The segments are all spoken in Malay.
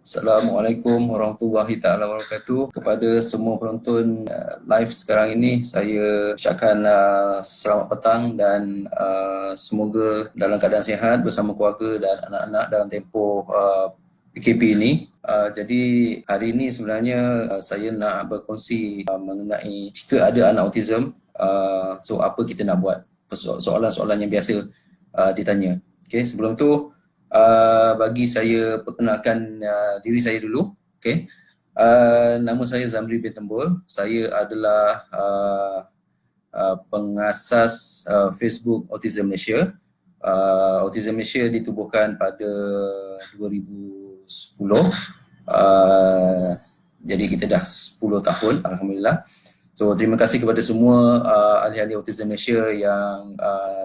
Assalamualaikum warahmatullahi taala wabarakatuh. Kepada semua penonton live sekarang ini, saya ucapkan selamat petang dan semoga dalam keadaan sihat bersama keluarga dan anak-anak dalam tempoh PKP ini. Jadi hari ini sebenarnya saya nak berkongsi mengenai jika ada anak autism, so apa kita nak buat? Soalan-soalan yang biasa ditanya. Okay, sebelum tu bagi saya perkenalkan diri saya dulu. Okay. Nama saya Zamri bin Tembul. Saya adalah pengasas Facebook Autism Malaysia. Autism Malaysia ditubuhkan pada 2010. Jadi kita dah 10 tahun, Alhamdulillah. So terima kasih kepada semua ahli-ahli Autism Malaysia yang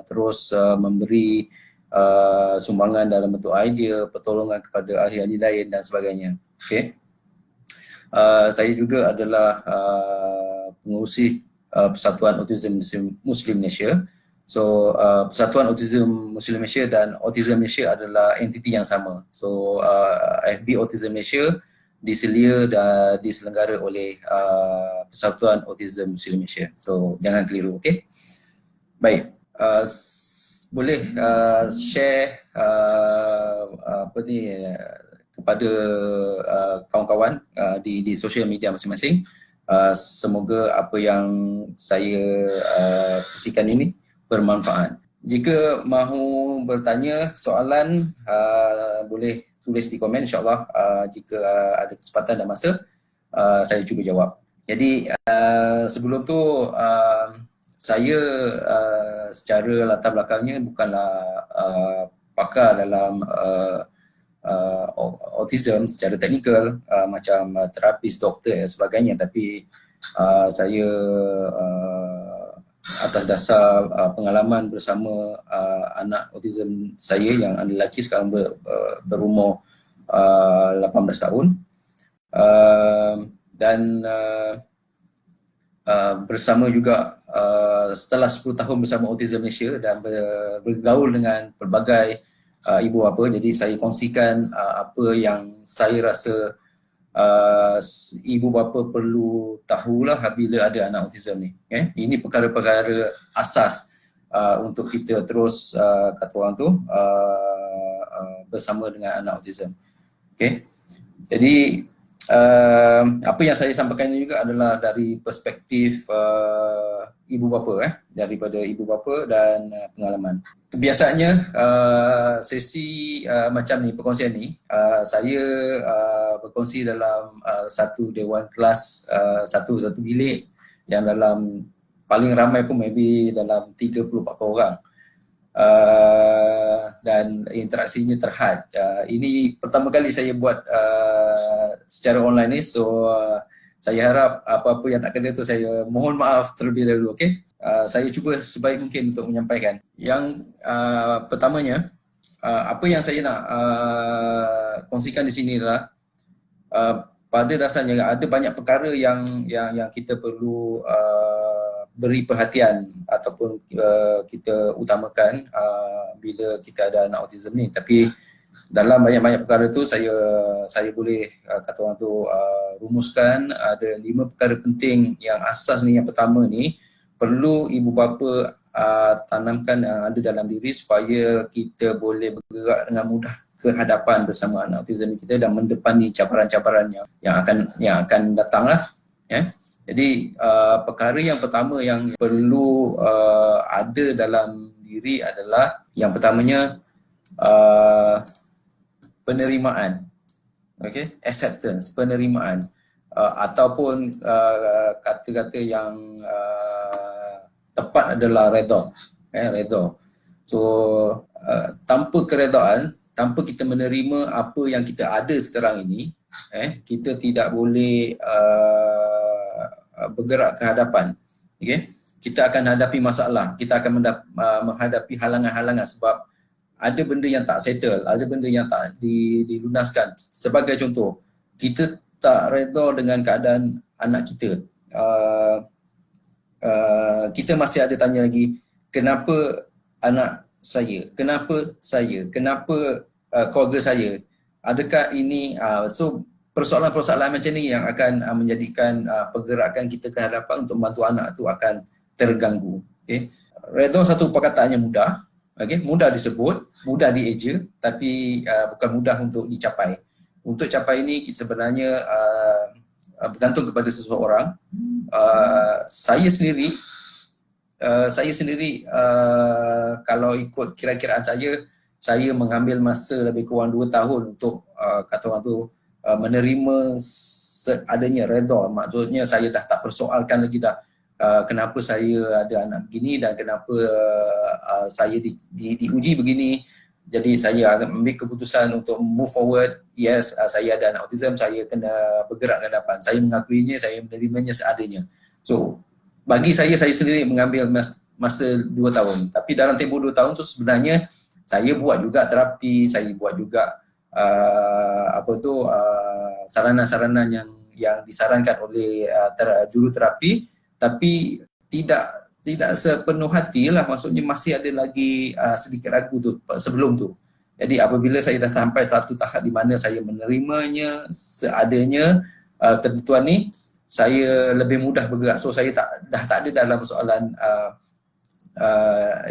terus memberi sumbangan dalam bentuk idea, pertolongan kepada ahli-ahli lain dan sebagainya. Okay. Saya juga adalah pengurusi Persatuan Autism Muslim Malaysia. So Persatuan Autism Muslim Malaysia dan Autism Malaysia adalah entiti yang sama. So FB Autism Malaysia diselia dan diselenggara oleh Persatuan Autism Muslim Malaysia. So jangan keliru, okay? Baik. Boleh share kepada kawan-kawan di social media masing-masing. Semoga apa yang saya kongsikan ini bermanfaat. Jika mahu bertanya soalan, boleh tulis di komen, insyaAllah jika ada kesempatan dan masa, saya cuba jawab. Jadi sebelum tu, saya secara latar belakangnya bukanlah pakar dalam autism secara teknikal, macam terapis, doktor dan sebagainya, tapi saya atas dasar pengalaman bersama anak autism saya yang anak lelaki sekarang berumur 18 tahun, dan bersama juga setelah 10 tahun bersama Autism Malaysia dan bergaul dengan pelbagai ibu bapa, jadi saya kongsikan apa yang saya rasa ibu bapa perlu tahulah bila ada anak autism ni. Okay? Ini perkara-perkara asas untuk kita terus kata orang tu bersama dengan anak autism. Okay? Jadi apa yang saya sampaikan juga adalah dari perspektif ibu bapa, daripada ibu bapa dan pengalaman. Kebiasaannya sesi macam ni, perkongsian ni, saya berkongsi dalam satu dewan kelas, satu bilik yang dalam paling ramai pun maybe dalam 30-40 orang. Dan interaksinya terhad. Ini pertama kali saya buat secara online ni, so saya harap apa-apa yang tak kena tu saya mohon maaf terlebih dahulu, okey? Saya cuba sebaik mungkin untuk menyampaikan. Yang pertamanya, apa yang saya nak kongsikan di sini adalah pada dasarnya ada banyak perkara yang kita perlu beri perhatian ataupun kita utamakan bila kita ada anak autism ni. Tapi dalam banyak-banyak perkara tu saya boleh kata orang tu rumuskan ada 5 perkara penting yang asas ni. Yang pertama ni perlu ibu bapa tanamkan yang ada dalam diri supaya kita boleh bergerak dengan mudah ke hadapan bersama anak autism kita dan mendepani cabaran-cabaran yang akan datanglah, ya. Jadi perkara yang pertama yang perlu ada dalam diri adalah yang pertamanya penerimaan, okay? Acceptance, penerimaan, ataupun kata-kata yang tepat adalah redha, redha. So tanpa keredaan, tanpa kita menerima apa yang kita ada sekarang ini, kita tidak boleh bergerak ke hadapan. Okay? Kita akan hadapi masalah, kita akan menghadapi halangan-halangan sebab ada benda yang tak settle, ada benda yang tak dilunaskan. Sebagai contoh, kita tak redha dengan keadaan anak kita. Kita masih ada tanya lagi, kenapa anak saya, kenapa keluarga saya, adakah ini so persoalan-persoalan macam ni yang akan menjadikan pergerakan kita ke hadapan untuk membantu anak tu akan terganggu. Okay. Redha satu perkataan yang mudah, okay, mudah disebut, mudah dieja, tapi bukan mudah untuk dicapai. Untuk capai ini kita sebenarnya bergantung kepada seseorang. Saya sendiri kalau ikut kira-kiraan saya mengambil masa lebih kurang 2 tahun untuk kata orang tu menerima seadanya, redha. Maksudnya saya dah tak persoalkan lagi dah kenapa saya ada anak begini dan kenapa saya diuji begini. Jadi saya ambil keputusan untuk move forward. Yes, saya ada anak autism, saya kena bergerak ke hadapan. Saya mengakuinya, saya menerimanya seadanya. So, bagi saya sendiri mengambil masa 2 tahun. Tapi dalam tempoh 2 tahun tu sebenarnya saya buat juga terapi, saya buat juga sarana-sarana yang disarankan oleh juruterapi, tapi tidak sepenuh hati lah, maksudnya masih ada lagi sedikit ragu tu sebelum tu. Jadi apabila saya dah sampai satu tahap di mana saya menerimanya seadanya ketentuan ni, saya lebih mudah bergerak. So saya dah tak ada dalam persoalan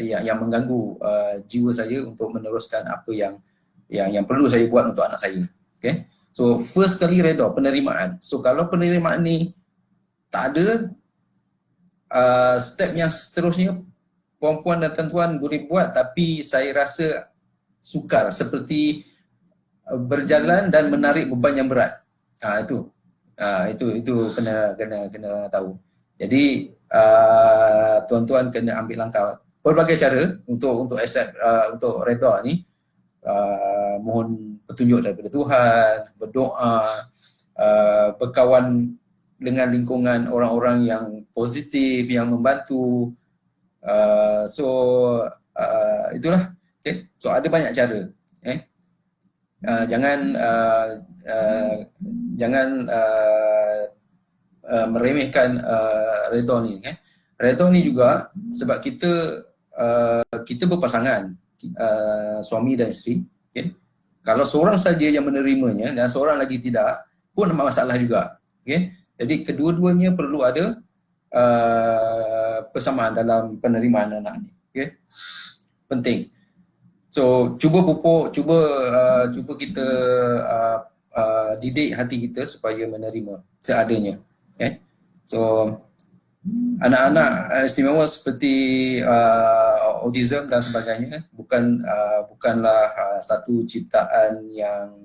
yang mengganggu jiwa saya untuk meneruskan apa yang perlu saya buat untuk anak saya. Okay? So first kali redha, penerimaan. So kalau penerimaan ni tak ada, step yang seterusnya puan-puan dan tuan-tuan boleh buat, tapi saya rasa sukar, seperti berjalan dan menarik beban yang berat. Itu kena tahu. Jadi tuan-tuan kena ambil langkah berbagai cara untuk accept, untuk redha ni. Mohon petunjuk daripada Tuhan, berdoa, berkawan dengan lingkungan orang-orang yang positif, yang membantu. Itulah. Okay. So ada banyak cara. Jangan meremehkan redha ni. Redha ni juga sebab kita berpasangan, suami dan isteri. Okay. Kalau seorang saja yang menerimanya dan seorang lagi tidak, pun masalah juga. Okay. Jadi kedua-duanya perlu ada persamaan dalam penerimaan anak ni. Okay. Penting. So cuba pupuk, cuba kita didik hati kita supaya menerima seadanya. Okay. So anak-anak istimewa seperti autism dan sebagainya bukanlah satu ciptaan yang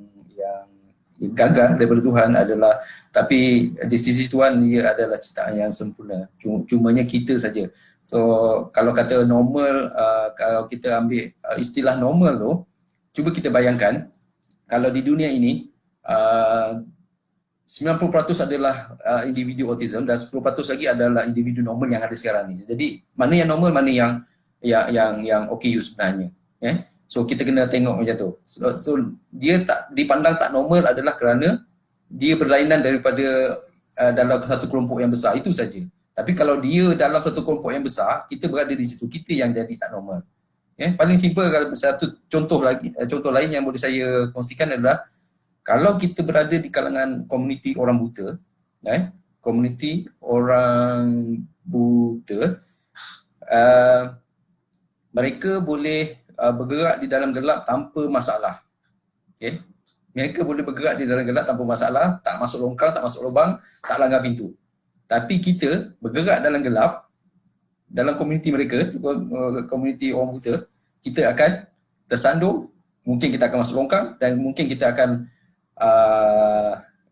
gagal daripada Tuhan, tapi di sisi Tuhan ia adalah ciptaan yang sempurna. Cumanya kita saja. So kalau kata normal, kalau kita ambil istilah normal tu, cuba kita bayangkan kalau di dunia ini 90% adalah individu autism dan 10% lagi adalah individu normal yang ada sekarang ni. Jadi mana yang normal, mana yang OKU sebenarnya. So kita kena tengok macam tu. So dia tak dipandang tak normal adalah kerana dia berlainan daripada dalam satu kelompok yang besar, itu saja. Tapi kalau dia dalam satu kelompok yang besar, kita berada di situ, kita yang jadi tak normal. Paling simple, kalau satu contoh lain yang boleh saya kongsikan adalah kalau kita berada di kalangan komuniti orang buta, mereka boleh bergerak di dalam gelap tanpa masalah. Okay. Mereka boleh bergerak di dalam gelap tanpa masalah, tak masuk longkang, tak masuk lubang, tak langgar pintu. Tapi kita bergerak dalam gelap, dalam komuniti mereka, komuniti orang buta, kita akan tersandung, mungkin kita akan masuk longkang dan mungkin kita akan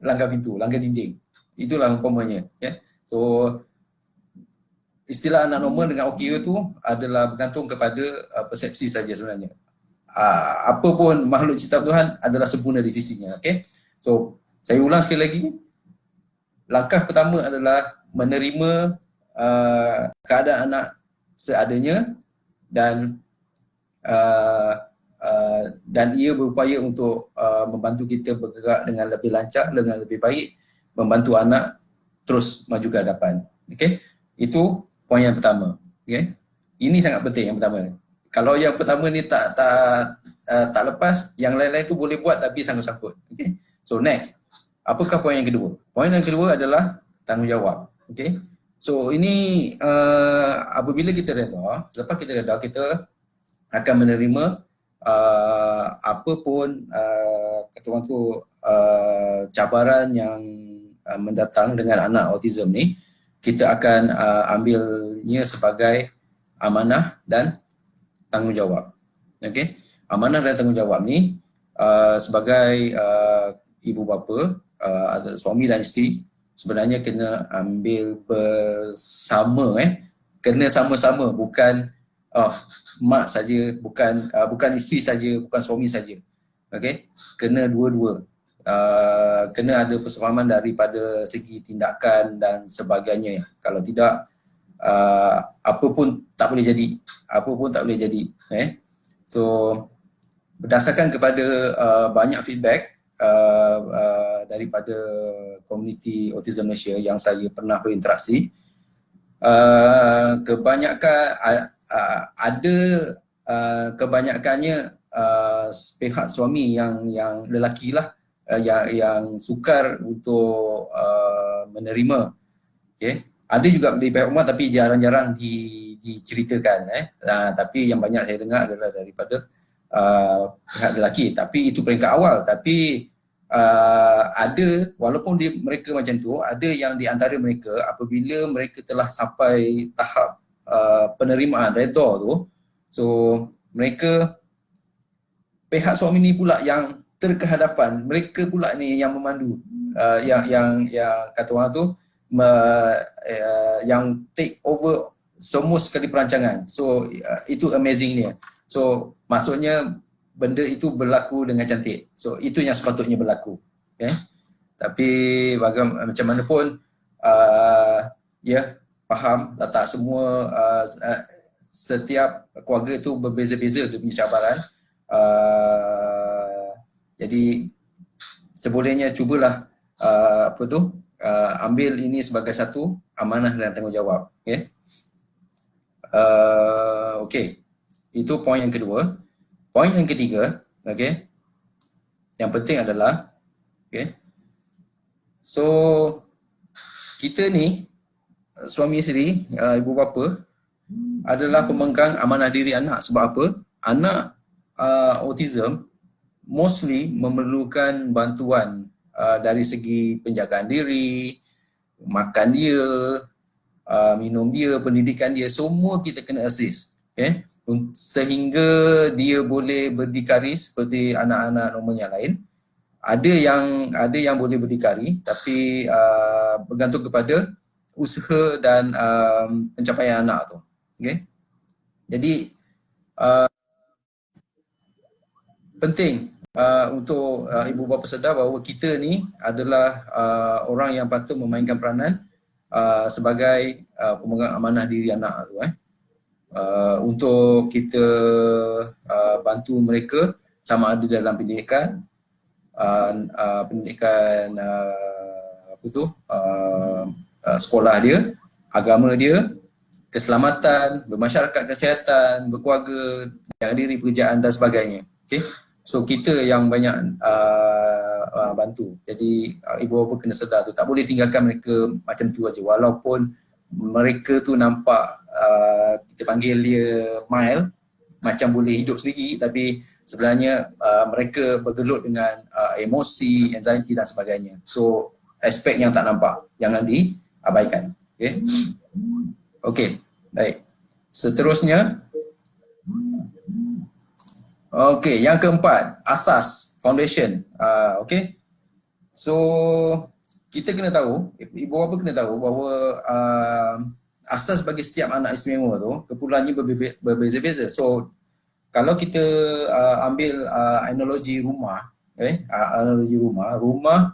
langgar pintu, langgar dinding. Itulah umpamanya. So istilah anak normal dengan OKU tu adalah bergantung kepada persepsi saja sebenarnya. Apa pun makhluk ciptaan Tuhan adalah sempurna di sisinya. Okay? So saya ulang sekali lagi, langkah pertama adalah menerima keadaan anak seadanya dan ia berupaya untuk membantu kita bergerak dengan lebih lancar, dengan lebih baik, membantu anak terus maju ke hadapan. Okay? Itu poin yang pertama. Okay? Ini sangat penting yang pertama. Kalau yang pertama ni tak tak lepas, yang lain-lain tu boleh buat tapi sangkut-sangkut. Okay. So next, apakah poin yang kedua? Poin yang kedua adalah tanggungjawab. Okay. So ini apabila kita redha, lepas kita redha, kita akan menerima apa pun kata orang tu cabaran yang mendatang dengan anak autism ni, kita akan ambilnya sebagai amanah dan tanggungjawab. Okey, amanah dan tanggungjawab ni sebagai ibu bapa, suami dan isteri sebenarnya kena ambil bersama, kena sama-sama, bukan mak saja, bukan isteri saja, bukan suami saja. Okey, kena dua-dua. Kena ada persefahaman daripada segi tindakan dan sebagainya. Kalau tidak, apa pun tak boleh jadi. Apa pun tak boleh jadi. So, berdasarkan kepada banyak feedback daripada komuniti Autism Malaysia yang saya pernah berinteraksi, kebanyakan ada kebanyakannya pihak suami yang lelaki lah, yang sukar untuk menerima. Okay. Ada juga dari pihak rumah tapi jarang-jarang diceritakan. Tapi yang banyak saya dengar adalah daripada pihak lelaki. Tapi itu peringkat awal. Tapi ada, walaupun mereka macam tu, ada yang di antara mereka apabila mereka telah sampai tahap penerimaan redha tu, so mereka, pihak suami ni pula yang terkehadapan, mereka pula ni yang memandu, yang kata orang tu yang take over semua sekali perancangan. So itu amazingnya. So maksudnya benda itu berlaku dengan cantik. So itu yang sepatutnya berlaku. Okay? Tapi macam mana pun, faham tak semua, setiap keluarga itu berbeza-beza dia punya cabaran. Jadi sebolehnya cubalah ambil ini sebagai satu amanah dan tanggungjawab. Okay? Okay. Itu poin yang kedua. Poin yang ketiga, okay, yang penting adalah, okay, so kita ni suami isteri, ibu bapa adalah pemegang amanah diri anak. Sebab apa? Anak autism mostly memerlukan bantuan dari segi penjagaan diri, makan dia, minum dia, pendidikan dia, semua kita kena assist. Okay? Sehingga dia boleh berdikari seperti anak-anak normal yang lain. Ada yang boleh berdikari, tapi bergantung kepada usaha dan pencapaian anak tu. Okay? Jadi penting untuk ibu bapa sedar bahawa kita ni adalah orang yang patut memainkan peranan sebagai pemegang amanah diri anak tu. Untuk kita bantu mereka sama ada dalam pendidikan, sekolah dia, agama dia, keselamatan, bermasyarakat, kesihatan, berkeluarga, menjaga diri, pekerjaan dan sebagainya. Okay? So kita yang banyak bantu. Jadi ibu bapa kena sedar tu, tak boleh tinggalkan mereka macam tu aja, walaupun mereka tu nampak kita panggil dia mild, macam boleh hidup sendiri, tapi sebenarnya mereka bergelut dengan emosi, anxiety dan sebagainya. So aspek yang tak nampak jangan diabaikan. Okay, okay, baik. Seterusnya, okay, yang keempat, asas, foundation. Okay, so kita kena tahu, ibu bapa kena tahu bahawa asas bagi setiap anak istimewa tu kepulaannya berbeza-beza. So kalau kita ambil analogi rumah, analogi rumah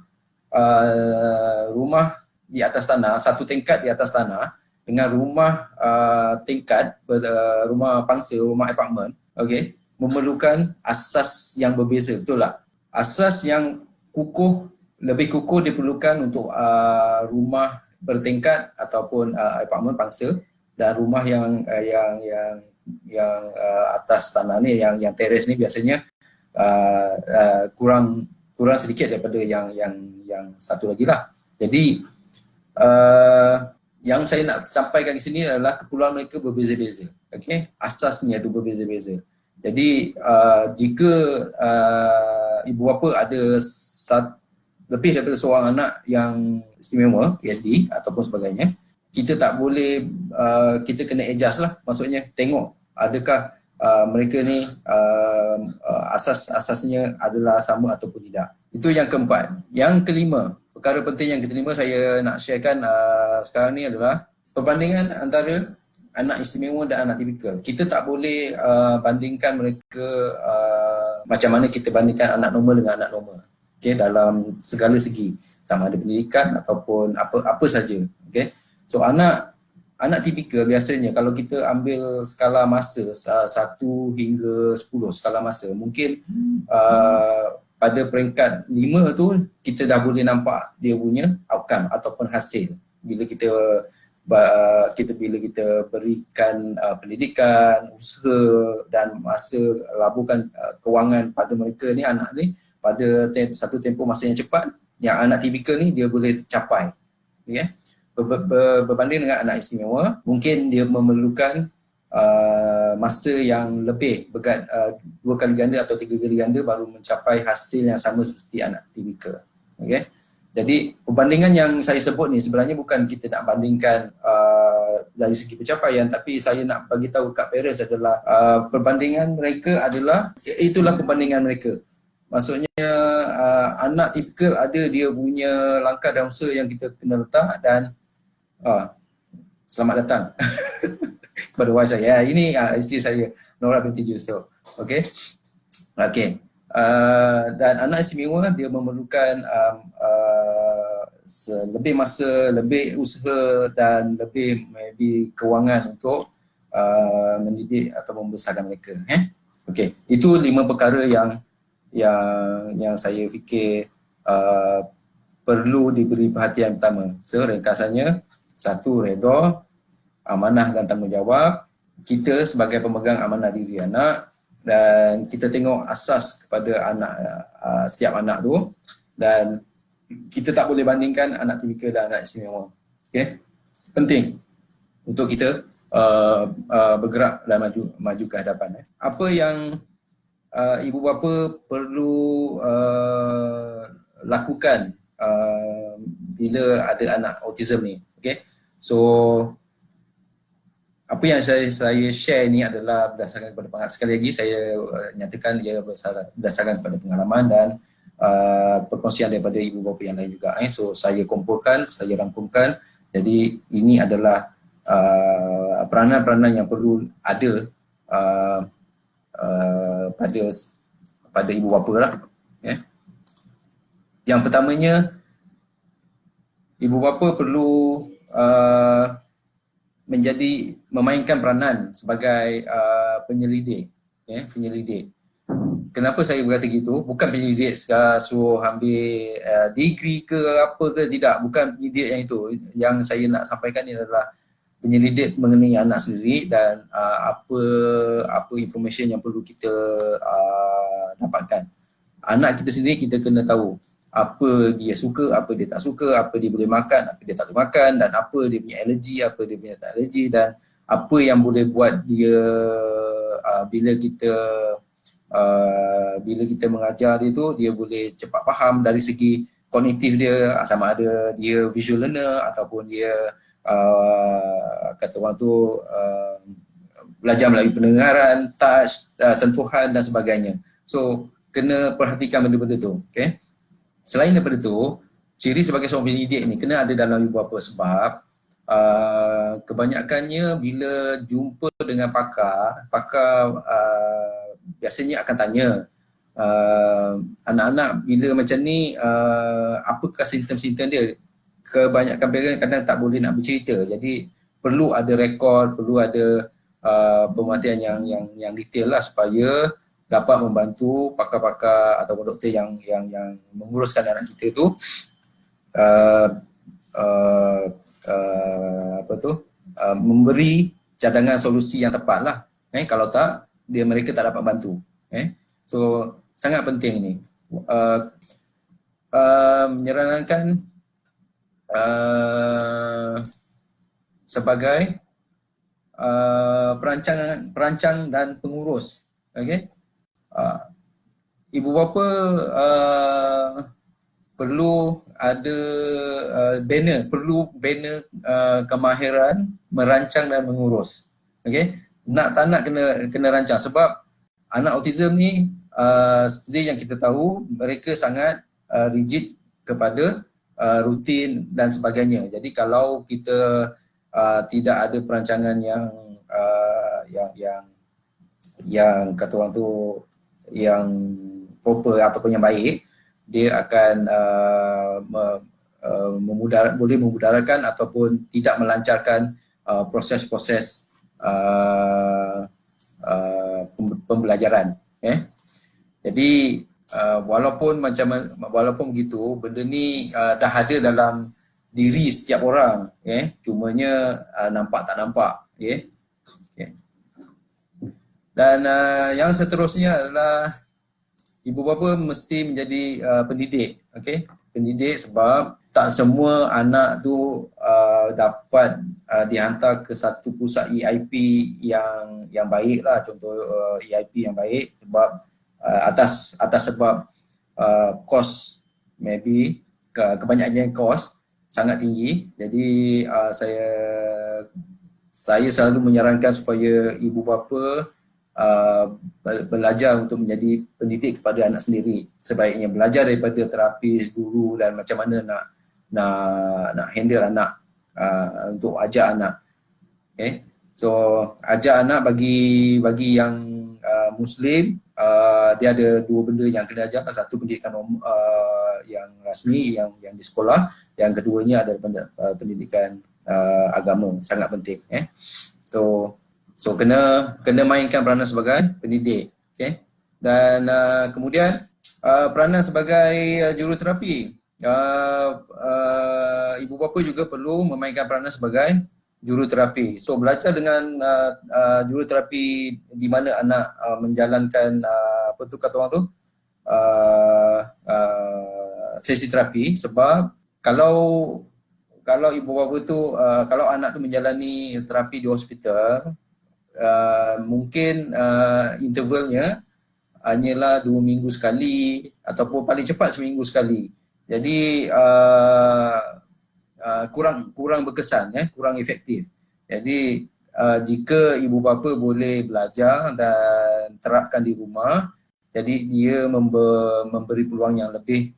di atas tanah, satu tingkat di atas tanah dengan rumah tingkat, rumah pangsa, rumah apartmen, okay, memerlukan asas yang berbeza, betul tak? Asas yang lebih kukuh diperlukan untuk rumah bertingkat ataupun apartmen pangsa, dan rumah yang atas tanah ni, yang teres ni biasanya kurang sedikit daripada yang satu lagi lah. Jadi yang saya nak sampaikan di sini adalah keperluan mereka berbeza-beza. Okay? Asasnya itu berbeza-beza. Jadi jika ibu bapa ada lebih daripada seorang anak yang istimewa, PhD ataupun sebagainya, kita tak boleh, kita kena adjust lah. Maksudnya tengok adakah mereka ni asasnya adalah sama ataupun tidak. Itu yang keempat. Yang kelima, perkara penting yang kelima saya nak sharekan sekarang ni adalah perbandingan antara anak istimewa dan anak tipikal. Kita tak boleh bandingkan mereka macam mana kita bandingkan anak normal dengan anak normal. Okay, dalam segala segi, sama ada pendidikan ataupun apa saja. Okay. So anak tipikal biasanya kalau kita ambil skala masa 1 hingga 10 skala masa, mungkin pada peringkat 5 tu kita dah boleh nampak dia punya outcome ataupun hasil bila kita berikan pendidikan, usaha dan masa laburkan kewangan pada mereka ni, anak ni, pada satu tempoh masa yang cepat, yang anak tipikal ni dia boleh capai. Okay? Berbanding dengan anak istimewa, mungkin dia memerlukan masa yang lebih, 2 kali ganda atau 3 kali ganda baru mencapai hasil yang sama seperti anak tipikal. Okay? Jadi perbandingan yang saya sebut ni sebenarnya bukan kita nak bandingkan dari segi pencapaian, tapi saya nak bagi tahu kat parents adalah perbandingan mereka adalah, itulah perbandingan mereka. Maksudnya anak tipikal ada dia punya langkah dan usaha yang kita kena letak, dan selamat datang kepada wife saya. Ini isteri saya, Nora binti Yusuf. Okey. Okey. Dan anak istimewa dia memerlukan lebih masa, lebih usaha dan lebih maybe kewangan untuk mendidik atau membesarkan mereka. Okey. Itu 5 perkara yang saya fikir perlu diberi perhatian pertama. So ringkasannya, 1, redha, amanah dan tanggungjawab. Kita sebagai pemegang amanah diri anak, dan kita tengok asas kepada anak, setiap anak tu, dan kita tak boleh bandingkan anak tipikal dan anak istimewa. Okay? Penting untuk kita bergerak dan maju ke hadapan. Apa yang ibu bapa perlu lakukan bila ada anak autism ni. Okay? So apa yang saya share ni adalah berdasarkan kepada pengalaman. Sekali lagi saya nyatakan ia berdasarkan kepada pengalaman dan perkongsian daripada ibu bapa yang lain juga. So saya kumpulkan, saya rangkumkan. Jadi ini adalah peranan-peranan yang perlu ada pada ibu bapa lah. Okay. Yang pertamanya, ibu bapa perlu memainkan peranan sebagai penyelidik. Okay. Penyelidik. Kenapa saya berkata gitu? Bukan penyelidik suruh ambil degree ke apa ke, tidak. Bukan penyelidik yang itu. Yang saya nak sampaikan ni adalah penyelidik mengenai anak sendiri dan apa information yang perlu kita dapatkan. Anak kita sendiri kita kena tahu apa dia suka, apa dia tak suka, apa dia boleh makan, apa dia tak boleh makan, dan apa dia punya alergi, apa dia punya tak alergi, dan apa yang boleh buat dia bila kita mengajar dia tu, dia boleh cepat faham dari segi kognitif dia, sama ada dia visual learner ataupun dia kata orang tu belajar melalui pendengaran, touch, sentuhan dan sebagainya. So kena perhatikan benda-benda tu. Okay? Selain daripada tu, ciri sebagai seorang pendidik ni kena ada dalam ibu bapa, sebab kebanyakannya bila jumpa dengan pakar biasanya akan tanya anak-anak bila macam ni apakah simptom-simptom dia. Kebanyakan parent kadang tak boleh nak bercerita, jadi perlu ada rekod, perlu ada pemerhatian yang detail lah supaya dapat membantu pakar-pakar atau doktor yang menguruskan anak kita tu memberi cadangan solusi yang tepat lah. Kalau tak, mereka tak dapat bantu. So sangat penting ni. Menyarankan sebagai perancang dan pengurus. Okey. Ibu bapa perlu ada perlu banner kemahiran merancang dan mengurus. Okey. Nak tak nak kena rancang sebab anak autism ni seperti yang kita tahu mereka sangat rigid kepada rutin dan sebagainya. Jadi kalau kita tidak ada perancangan yang kata orang tu yang proper ataupun yang baik, dia akan boleh memudarakan ataupun tidak melancarkan proses-proses pembelajaran. Jadi walaupun begitu, benda ni dah ada dalam diri setiap orang, cumanya nampak tak nampak. Dan yang seterusnya adalah ibu bapa mesti menjadi pendidik. Pendidik sebab tak semua anak tu dapat dihantar ke satu pusat EIP yang baik lah, contoh EIP yang baik sebab atas sebab kos, maybe kebanyakan kos sangat tinggi. Jadi saya selalu menyarankan supaya ibu bapa belajar untuk menjadi pendidik kepada anak sendiri. Sebaiknya belajar daripada terapis, guru dan macam mana nak handle anak, untuk ajak anak. So ajak anak bagi yang Muslim, dia ada dua benda yang kena ajar. Satu, pendidikan yang rasmi yang di sekolah. Yang keduanya adalah pendidikan agama, sangat penting. So kena mainkan peranan sebagai pendidik. Dan kemudian peranan sebagai juruterapi. Ibu bapa juga perlu memainkan peranan sebagai juruterapi. So belajar dengan juruterapi di mana anak menjalankan apa tu kata orang tu sesi terapi, sebab kalau ibu bapa tu kalau anak tu menjalani terapi di hospital, mungkin intervalnya hanyalah 2 minggu sekali ataupun paling cepat seminggu sekali. Jadi kurang berkesan, kurang efektif. Jadi jika ibu bapa boleh belajar dan terapkan di rumah, jadi dia memberi peluang yang lebih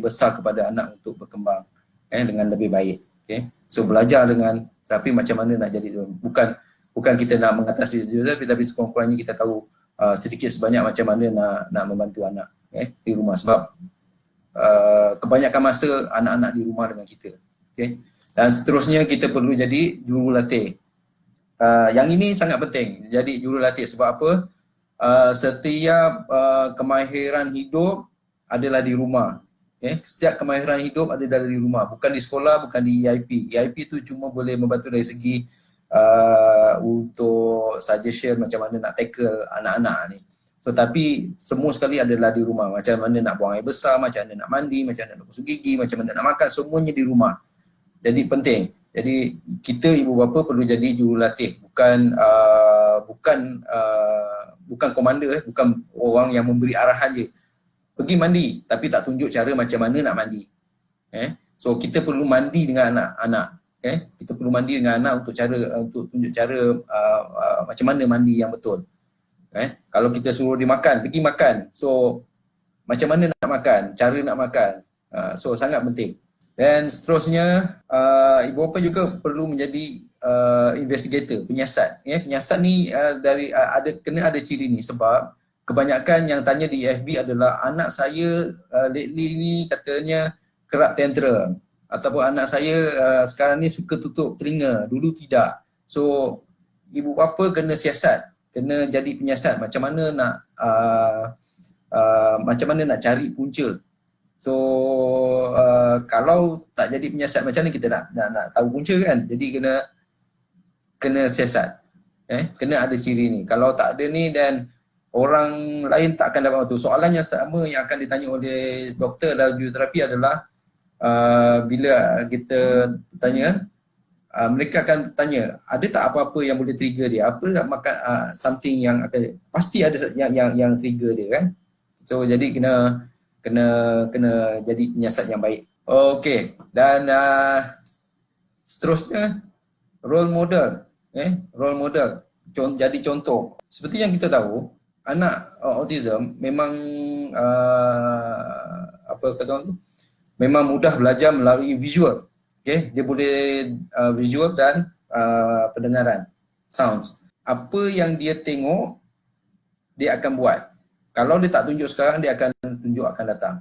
besar kepada anak untuk berkembang dengan lebih baik. So belajar dengan terapi macam mana nak jadi tu. Bukan kita nak mengatasi saja, tapi sekurang-kurangnya kita tahu sedikit sebanyak macam mana nak membantu anak di rumah, sebab kebanyakan masa anak-anak di rumah dengan kita. Dan seterusnya kita perlu jadi jurulatih. Yang ini sangat penting, jadi jurulatih. Sebab apa? Setiap kemahiran hidup adalah di rumah. Setiap kemahiran hidup adalah di rumah, bukan di sekolah, bukan di EIP. EIP tu cuma boleh membantu dari segi untuk suggestion macam mana nak tackle anak-anak ni. So tapi semua sekali adalah di rumah. Macam mana nak buang air besar, macam mana nak mandi, macam mana nak basuh gigi, macam mana nak makan, semuanya di rumah. Jadi penting. Jadi kita ibu bapa perlu jadi jurulatih, bukan komander, bukan orang yang memberi arahan je. Pergi mandi tapi tak tunjuk cara macam mana nak mandi. So kita perlu mandi dengan anak-anak. Kita perlu mandi dengan anak untuk tunjuk cara macam mana mandi yang betul. Kalau kita suruh dia makan, pergi makan. So macam mana nak makan, cara nak makan. So sangat penting. Dan seterusnya ibu bapa juga perlu menjadi investigator, penyiasat. Penyiasat ni kena ada ciri ni, sebab kebanyakan yang tanya di FB adalah anak saya lately ni katanya kerap tantrum, ataupun anak saya sekarang ni suka tutup telinga, dulu tidak. So ibu bapa kena siasat, kena jadi penyiasat macam mana nak cari punca. So kalau tak jadi penyiasat macam mana kita nak tahu punca kan? Jadi kena siasat. Kena ada ciri ni. Kalau tak ada ni, dan orang lain tak akan dapat bantu. Soalan yang sama yang akan ditanya oleh doktor dalam juruterapia adalah bila kita tanya, mereka akan tanya, ada tak apa-apa yang boleh trigger dia? Apa makan something yang akan, pasti ada yang trigger dia kan. So jadi kena kena jadi penyiasat yang baik. Okey, dan seterusnya role model. Role model. Jadi contoh. Seperti yang kita tahu, anak autism memang apa kata orang tu? Memang mudah belajar melalui visual. Okay? Dia boleh visual dan pendengaran, sounds. Apa yang dia tengok, dia akan buat. Kalau dia tak tunjuk sekarang, dia akan tunjuk akan datang.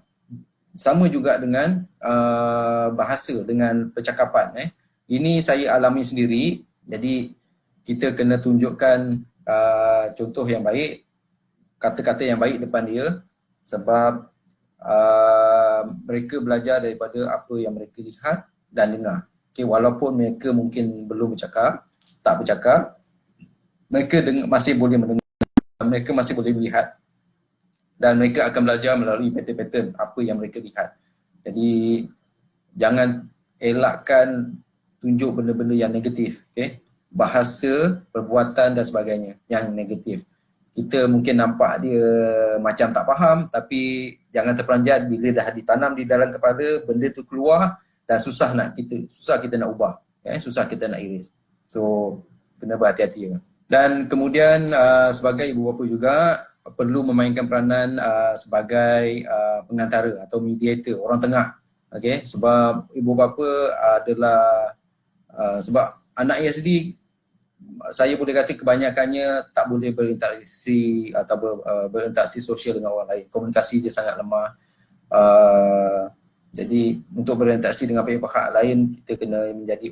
Sama juga dengan bahasa, dengan percakapan. Ini saya alami sendiri, jadi kita kena tunjukkan contoh yang baik, kata-kata yang baik depan dia, sebab mereka belajar daripada apa yang mereka lihat dan dengar. Okay, walaupun mereka mungkin belum bercakap, tak bercakap, mereka masih boleh mendengar, mereka masih boleh melihat, dan mereka akan belajar melalui pattern-pattern apa yang mereka lihat. Jadi jangan elakkan tunjuk benda-benda yang negatif, okay? Bahasa, perbuatan dan sebagainya yang negatif. Kita mungkin nampak dia macam tak faham, tapi jangan terperanjat bila dah ditanam di dalam kepala, benda tu keluar dan susah kita nak ubah, susah kita nak iris. So kena berhati-hati. Dan kemudian sebagai ibu bapa juga perlu memainkan peranan sebagai pengantara atau mediator, orang tengah. Okay? Sebab ibu bapa adalah sebab anak sendiri, saya boleh kata kebanyakannya tak boleh berinteraksi atau berinteraksi sosial dengan orang lain. Komunikasi dia sangat lemah. Jadi untuk berinteraksi dengan pihak lain, kita kena menjadi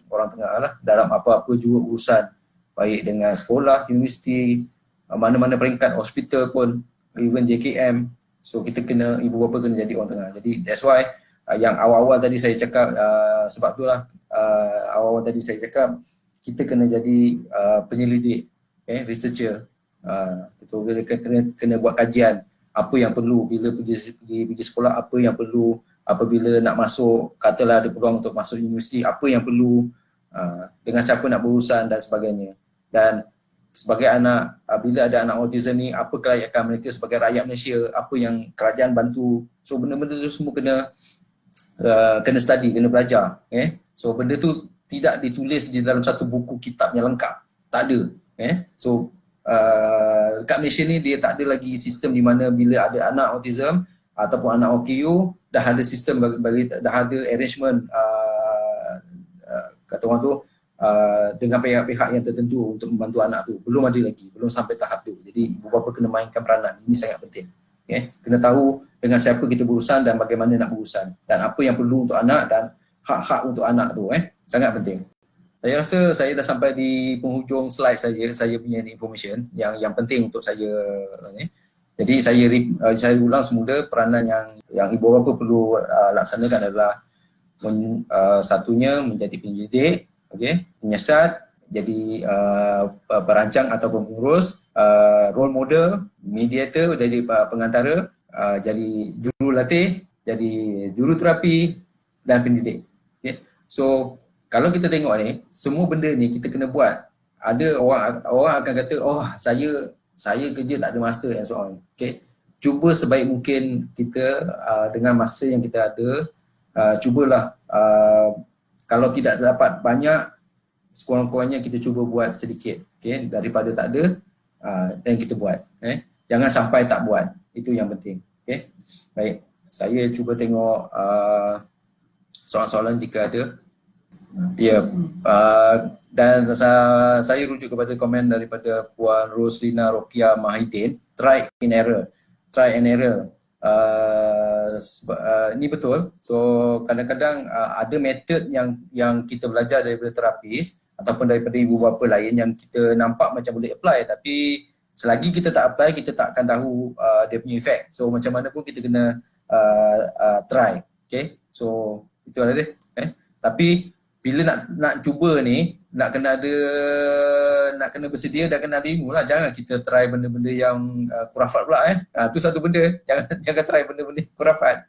orang tengah lah dalam apa-apa juga urusan, baik dengan sekolah, universiti, mana-mana peringkat, hospital pun, even JKM. So kita kena, ibu bapa kena jadi orang tengah. Jadi that's why yang awal-awal tadi saya cakap, sebab itulah awal-awal tadi saya cakap, kita kena jadi penyelidik, researcher. Kita kena buat kajian apa yang perlu bila pergi sekolah, apa yang perlu apabila nak masuk, katalah ada peluang untuk masuk universiti, apa yang perlu, dengan siapa nak berurusan dan sebagainya. Dan sebagai anak, bila ada anak autism ni, apa kelayakan mereka sebagai rakyat Malaysia, apa yang kerajaan bantu. So benda-benda tu semua kena study, kena belajar. So benda tu tidak ditulis di dalam satu buku kitab yang lengkap, tak ada. So dekat Malaysia ni dia tak ada lagi sistem di mana bila ada anak autism ataupun anak OKU, dah ada sistem dah ada arrangement kata orang tu dengan pihak-pihak yang tertentu untuk membantu anak tu. Belum ada lagi, belum sampai tahap tu. Jadi ibu bapa kena mainkan peranan, ini sangat penting. Kena tahu dengan siapa kita berurusan dan bagaimana nak berurusan, dan apa yang perlu untuk anak dan hak-hak untuk anak tu, sangat penting. Saya rasa saya dah sampai di penghujung slide saya punya information yang penting untuk saya ni. Jadi saya ulang semula, peranan yang ibu bapa perlu laksanakan adalah satunya menjadi penyelidik, penyiasat, jadi perancang ataupun pengurus, role model, mediator, jadi pengantara, jadi jurulatih, jadi juruterapi dan pendidik. So kalau kita tengok ni, semua benda ni kita kena buat. Ada orang akan kata, oh saya kerja tak ada masa and so on. Cuba sebaik mungkin kita dengan masa yang kita ada, cubalah kalau tidak dapat banyak, sekurang-kurangnya kita cuba buat sedikit, daripada tak ada, dan kita buat. Jangan sampai tak buat, itu yang penting. Baik, saya cuba tengok soalan-soalan jika ada. Ya, dan saya rujuk kepada komen daripada Puan Roslina Rokia Mahidin, try and error. Ini betul. So kadang-kadang ada metod yang kita belajar daripada terapis ataupun daripada ibu bapa lain yang kita nampak macam boleh apply, tapi selagi kita tak apply, kita tak akan tahu dia punya efek. So macam mana pun kita kena try. So itu ada dia. Tapi bila nak cuba ni, nak kena bersedia dan kena ada ilmu lah. Jangan kita try benda-benda yang kurafat pula tu satu benda. Jangan try benda-benda kurafat.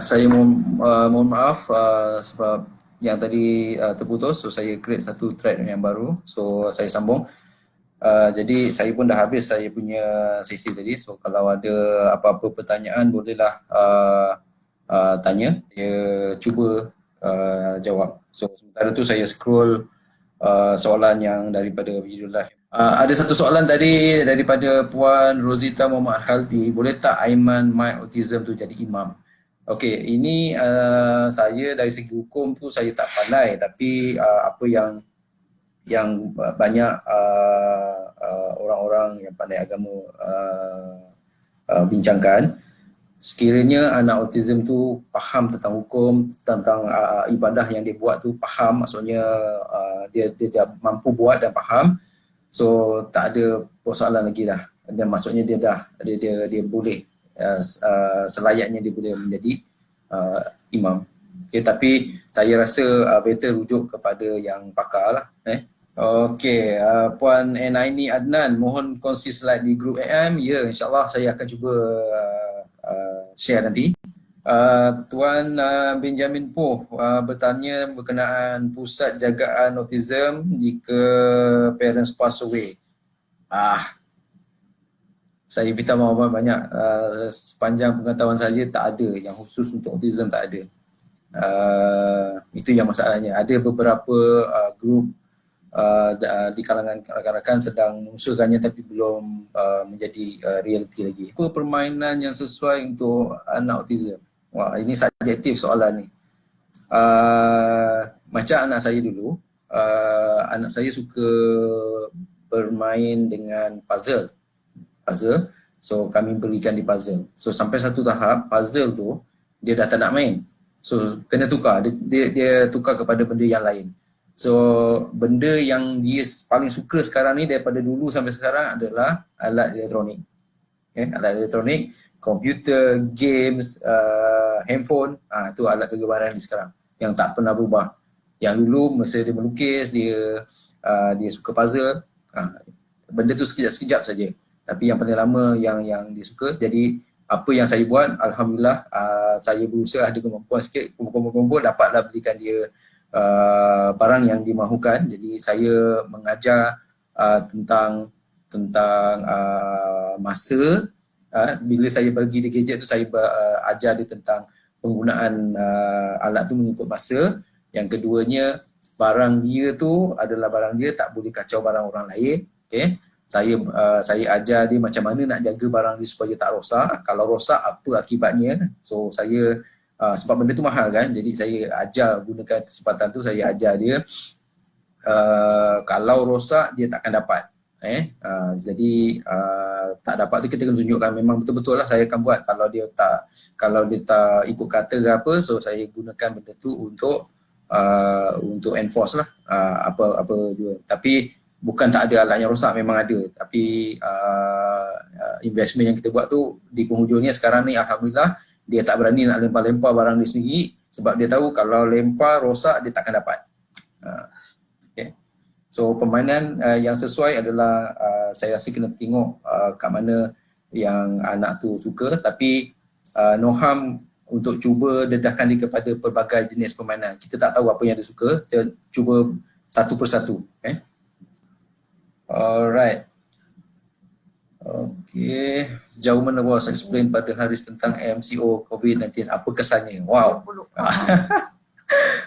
Saya mohon maaf sebab yang tadi terputus, so saya create satu thread yang baru, so saya sambung. Jadi saya pun dah habis saya punya sesi tadi, so kalau ada apa-apa pertanyaan bolehlah tanya, saya cuba jawab. So sementara tu saya scroll soalan yang daripada video live. Ada satu soalan tadi daripada Puan Rosita Muhammad Khalti, boleh tak Aiman My Autism tu jadi imam? Okey, ini saya dari segi hukum tu saya tak pandai, tapi apa yang banyak orang-orang yang pandai agama bincangkan, sekiranya anak autism tu faham tentang hukum, tentang ibadah yang dia buat tu faham, maksudnya dia mampu buat dan faham, so tak ada persoalan lagi dah. Dan maksudnya dia boleh selayaknya dia boleh menjadi imam. Okay, tapi saya rasa better rujuk kepada yang pakar lah. Okey, Puan Naini Adnan, mohon kongsi slide di grup AM. Ya, insyaAllah saya akan cuba share nanti. Tuan Benjamin Poh bertanya berkenaan pusat jagaan autism jika parents pass away. Saya minta maaf banyak, sepanjang pengetahuan saya tak ada yang khusus untuk autism, tak ada. Itu yang masalahnya. Ada beberapa grup di kalangan rakan-rakan sedang mengusulkannya tapi belum menjadi realiti lagi. Apa permainan yang sesuai untuk anak autism? Wah, ini subjektif soalan ni. Macam anak saya dulu, anak saya suka bermain dengan puzzle. So kami berikan di puzzle. So sampai satu tahap puzzle tu dia dah tak nak main. So kena tukar. Dia tukar kepada benda yang lain. So benda yang dia paling suka sekarang ni daripada dulu sampai sekarang adalah alat elektronik. Alat elektronik, komputer, games, handphone, itu alat kegemaran dia sekarang yang tak pernah berubah. Yang dulu masa dia melukis, dia suka puzzle, benda tu sekejap-sekejap saja. Tapi yang paling lama yang dia suka. Jadi apa yang saya buat, alhamdulillah saya berusaha ada kemampuan sikit, kumpul-kumpul dapatlah belikan dia barang yang dimahukan. Jadi saya mengajar tentang masa. Bila saya pergi di gadget tu, saya ajar dia tentang penggunaan alat tu mengikut masa. Yang keduanya, barang dia tu adalah barang dia, tak boleh kacau barang orang lain. Okay. Saya ajar dia macam mana nak jaga barang dia supaya tak rosak. Kalau rosak, apa akibatnya. So saya sebab benda tu mahal kan, jadi saya ajar, gunakan kesempatan tu saya ajar dia kalau rosak dia takkan dapat. Jadi tak dapat tu kita kena tunjukkan memang betul-betul lah saya akan buat. Kalau dia tak ikut kata ke apa, so saya gunakan benda tu untuk enforce lah apa juga. Tapi bukan tak ada alat yang rosak, memang ada. Tapi investment yang kita buat tu di penghujungnya sekarang ni alhamdulillah dia tak berani nak lempar-lempar barang dia sendiri sebab dia tahu kalau lempar rosak dia takkan dapat. Okay. So permainan yang sesuai adalah saya rasa kena tengok kat mana yang anak tu suka, tapi no harm untuk cuba dedahkan dia kepada pelbagai jenis permainan. Kita tak tahu apa yang dia suka, kita cuba satu persatu. Okay. Alright. Okay. Jauh mana was explain pada Haris tentang MCO COVID-19. Apa kesannya? Wow.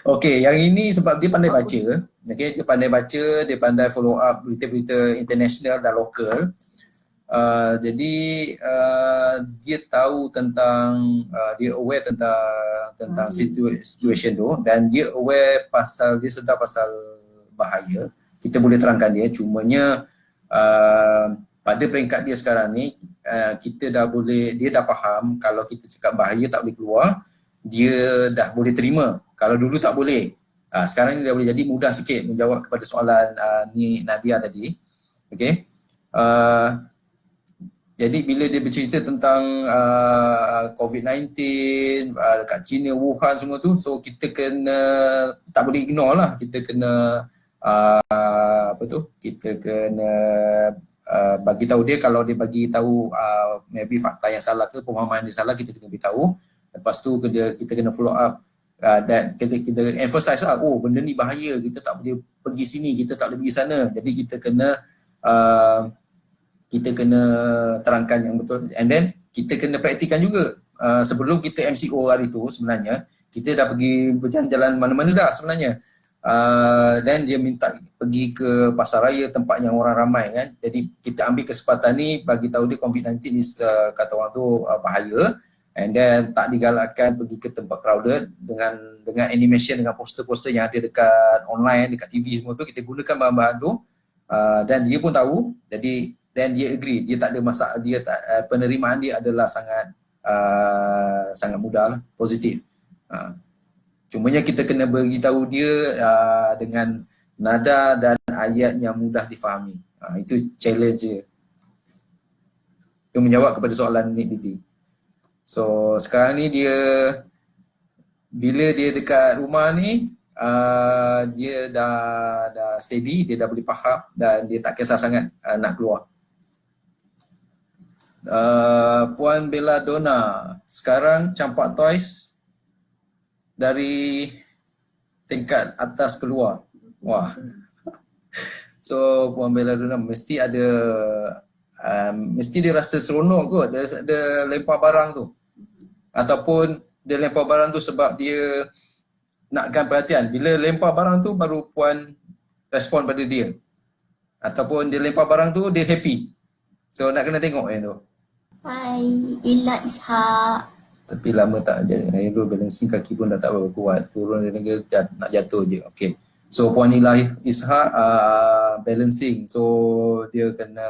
Okay, yang ini sebab dia pandai baca. Okay, dia pandai baca, dia pandai follow up berita-berita international dan lokal. Jadi dia tahu tentang, dia aware tentang situation tu, dan dia aware pasal, dia sedar pasal bahaya. Kita boleh terangkan dia, cumanya pada peringkat dia sekarang ni, kita dah boleh, dia dah faham kalau kita cakap bahaya tak boleh keluar, dia dah boleh terima. Kalau dulu tak boleh. Sekarang ni dah boleh, jadi mudah sikit menjawab kepada soalan ni Nadia tadi. Okay. Jadi bila dia bercerita tentang COVID-19 dekat China, Wuhan semua tu, so kita kena, tak boleh ignore lah, kita kena apa tu, kita kena bagi tahu dia. Kalau dia bagi tahu maybe fakta yang salah ke, pemahaman dia salah, kita kena beritahu. Lepas tu kita kena follow up dan kita emphasize lah, oh benda ni bahaya, kita tak boleh pergi sini, kita tak boleh pergi sana. Jadi kita kena terangkan yang betul, and then kita kena praktikan juga. Sebelum kita MCO hari tu sebenarnya kita dah pergi berjalan-jalan mana-mana dah sebenarnya. Dan dia minta pergi ke pasar raya, tempat yang orang ramai kan. Jadi kita ambil kesempatan ni bagi tahu dia COVID-19 is kata orang tu bahaya, and then tak digalakkan pergi ke tempat crowded dengan animation, dengan poster-poster yang ada dekat online, dekat TV semua tu. Kita gunakan bahan-bahan tu dan dia pun tahu. Jadi dan dia agree, dia tak ada masalah, dia tak, penerimaan dia adalah sangat mudah lah, positif. Cumanya kita kena beritahu dia dengan nada dan ayat yang mudah difahami. Itu challenge dia. Itu menjawab kepada soalan Nik Didi. So sekarang ni dia, bila dia dekat rumah ni, dia dah steady, dia dah boleh faham dan dia tak kisah sangat nak keluar. Puan Belladonna sekarang campak toys dari tingkat atas keluar. Wah. So Puan Belladonna mesti ada mesti dia rasa seronok kot dia lempar barang tu. Ataupun dia lempar barang tu sebab dia nakkan perhatian. Bila lempar barang tu baru Puan respon pada dia. Ataupun dia lempar barang tu dia happy. So nak kena tengok yang tu. Hai, Ila Ishak. Tapi lama tak jadi. Aero balancing kaki pun dah tak berapa kuat. Turun dia nak jatuh je. Okay. So Puan Ila Ishak balancing. So dia kena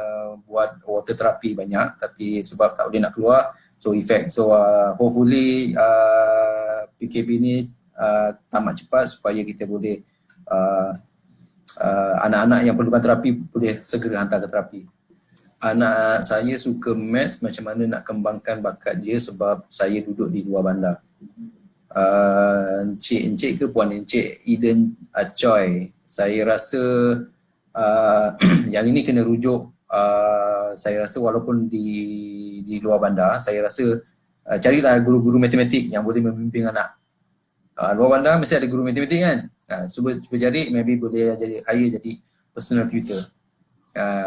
buat water therapy banyak. Tapi sebab tak boleh nak keluar, so effect. So hopefully PKP ni tamat cepat supaya kita boleh anak-anak yang perlukan terapi boleh segera hantar ke terapi. Anak saya suka maths, macam mana nak kembangkan bakat dia sebab saya duduk di luar bandar. Encik ke Puan Encik Eden Choi, saya rasa yang ini kena rujuk. Saya rasa walaupun di luar bandar, saya rasa carilah guru-guru matematik yang boleh membimbing anak. Luar bandar mesti ada guru matematik kan. Cuba cari, maybe boleh jadi personal tutor.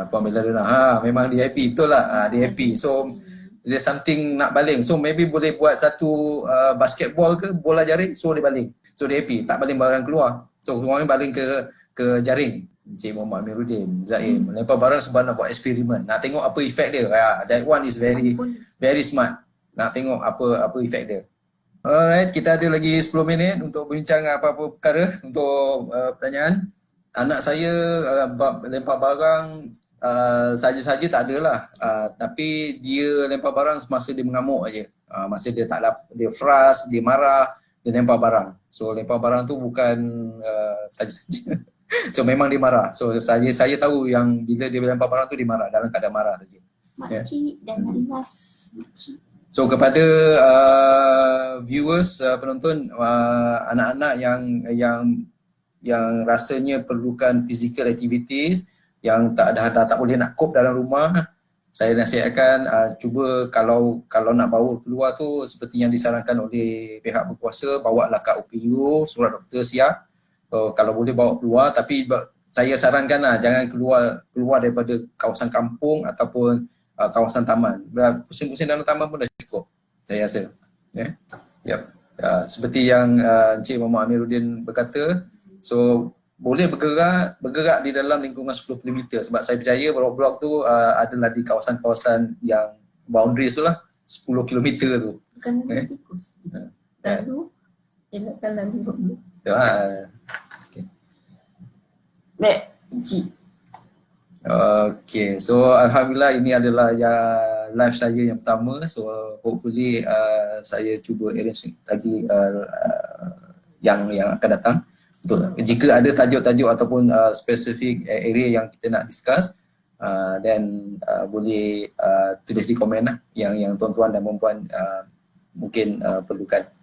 Puan Belladonna, memang dia happy, betul lah, dia happy. So dia something nak baling, so maybe boleh buat satu basketball ke bola jaring, so dia baling, so dia happy, tak baling barang keluar, so orang baling ke jaring. Encik Muhammad Amiruddin Zaim lempar barang sebab nak buat eksperimen, nak tengok apa efek dia. That one is very smart, nak tengok apa efek dia. Alright, kita ada lagi 10 minit untuk berbincang apa-apa perkara untuk pertanyaan. Anak saya bab lempar barang saja-saja tak adalah, tapi dia lempar barang semasa dia mengamuk aja. Masa dia tak dapat, dia frust, dia marah, dia lempar barang. So lempar barang tu bukan saja-saja. So memang dia marah. So saya tahu yang bila dia lempar barang tu dia marah, dalam keadaan marah saja. Makcik dan Anas makcik. So kepada viewers, penonton, anak-anak yang rasanya perlukan physical activities, yang tak boleh nak cope dalam rumah, saya nasihatkan cuba kalau nak bawa keluar tu seperti yang disarankan oleh pihak berkuasa, bawalah kat OPU, surat doktor siap. Kalau boleh bawa keluar, tapi saya sarankan jangan keluar daripada kawasan kampung ataupun kawasan taman. Pusing-pusing dalam taman pun dah cukup, saya rasa. Yep. Seperti yang Encik Muhammad Amiruddin berkata, so boleh bergerak di dalam lingkungan 10 km, sebab saya percaya blok-blok tu adalah di kawasan-kawasan yang boundaries tu lah, 10 km tu. Bukan tikus. Lalu elakkan lalu dulu. Okay. Baik, Cik. Okay, so Alhamdulillah ini adalah live saya yang pertama. So hopefully saya cuba arrange lagi yang akan datang. Jika ada tajuk-tajuk ataupun spesifik area yang kita nak discuss, dan boleh tulis di komen lah yang tuan-tuan dan puan-puan mungkin perlukan.